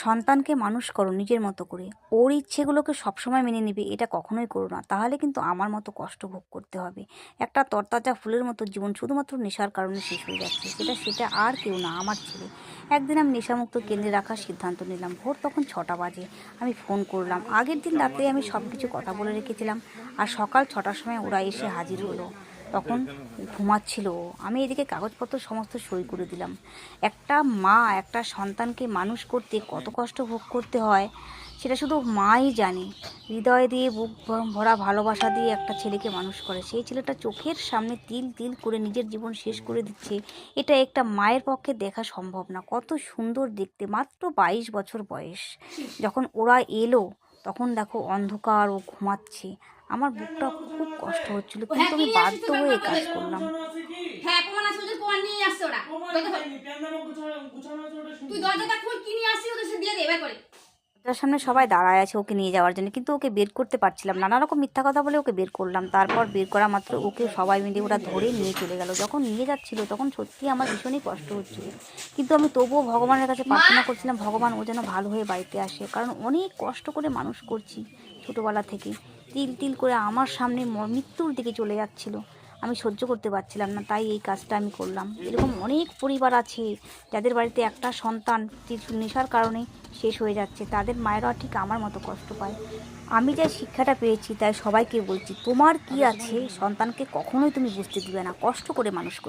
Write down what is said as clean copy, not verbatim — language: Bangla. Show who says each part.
Speaker 1: সন্তানকে মানুষ করো নিজের মতো করে। ওর ইচ্ছেগুলোকে সবসময় মেনে নিবে এটা কখনোই করো না। তাহলে কিন্তু আমার মতো কষ্ট ভোগ করতে হবে। একটা তরতাজা ফুলের মতো জীবন শুধুমাত্র নেশার কারণে শেষ হয়ে যাচ্ছে। সেটা আর কেউ না, আমার ছেলে। একদিন আমি নেশামুক্ত কেন্দ্রে রাখার সিদ্ধান্ত নিলাম। ভোর তখন 6টা বাজে। আমি ফোন করলাম। আগের দিন রাতে আমি সব কিছু কথা বলে রেখেছিলাম। আর সকাল 6টার সময় ওরা এসে হাজির হলো। তখন ঘুমাচ্ছিল ও। আমি এদিকে কাগজপত্র সমস্ত সই করে দিলাম। একটা মা একটা সন্তানকে মানুষ করতে কত কষ্ট ভোগ করতে হয় সেটা শুধু মাই জানে। হৃদয় দিয়ে বুক ভরা ভালোবাসা দিয়ে একটা ছেলেকে মানুষ করে, সেই ছেলেটা চোখের সামনে তিল তিল করে নিজের জীবন শেষ করে দিচ্ছে। এটা একটা মায়ের পক্ষে দেখা সম্ভব না। কত সুন্দর দেখতে, মাত্র 22 বছর বয়স। যখন ওরা এলো তখন দেখো অন্ধকার, ও ঘুমাচ্ছে। আমার বুকটা খুব কষ্ট হচ্ছিল, কিন্তু আমি বাধ্য হয়ে কাজ করলাম।
Speaker 2: হ্যাঁ, প্রমাণ আছে, ওদের প্রমাণ নিয়ে আসছে ওরা। তুই দরজাটা খুল, কি নিয়ে আসছিস ওদের, সে দিয়ে দে, বের করে।
Speaker 1: দরজার সামনে সবাই দাঁড়ায় আছে ওকে নিয়ে যাওয়ার জন্য, কিন্তু ওকে বের করতে পারছিলাম। নানা রকম মিথ্যা কথা বলে ওকে বের করলাম। তারপর বের করা মাত্র ওকে সবাই মিলে ওরা ধরে নিয়ে চলে গেল। যখন নিয়ে যাচ্ছিল তখন সত্যি আমার ভীষণই কষ্ট হচ্ছিল, কিন্তু আমি তবুও ভগবানের কাছে প্রার্থনা করছিলাম, ভগবান ও যেন ভালো হয়ে বাড়িতে আসে। কারণ অনেক কষ্ট করে মানুষ করছি ছোটোবেলা থেকে। তিল তিল করে আমার সামনে মৃত্যুর দিকে চলে যাচ্ছিল। আমি সহ্য করতে পারছিলাম না, তাই এই কাজটা আমি করলাম। এরকম অনেক পরিবার আছে যাদের বাড়িতে একটা সন্তান নেশার কারণে শেষ হয়ে যাচ্ছে। তাদের মায়েরাও ঠিক আমার মতো কষ্ট পায়। আমি যে শিক্ষাটা পেয়েছি তাই সবাইকে বলছি, তোমার কি আছে সন্তানকে কখনোই তুমি বুঝতে দিবে না, কষ্ট করে মানুষ করবে।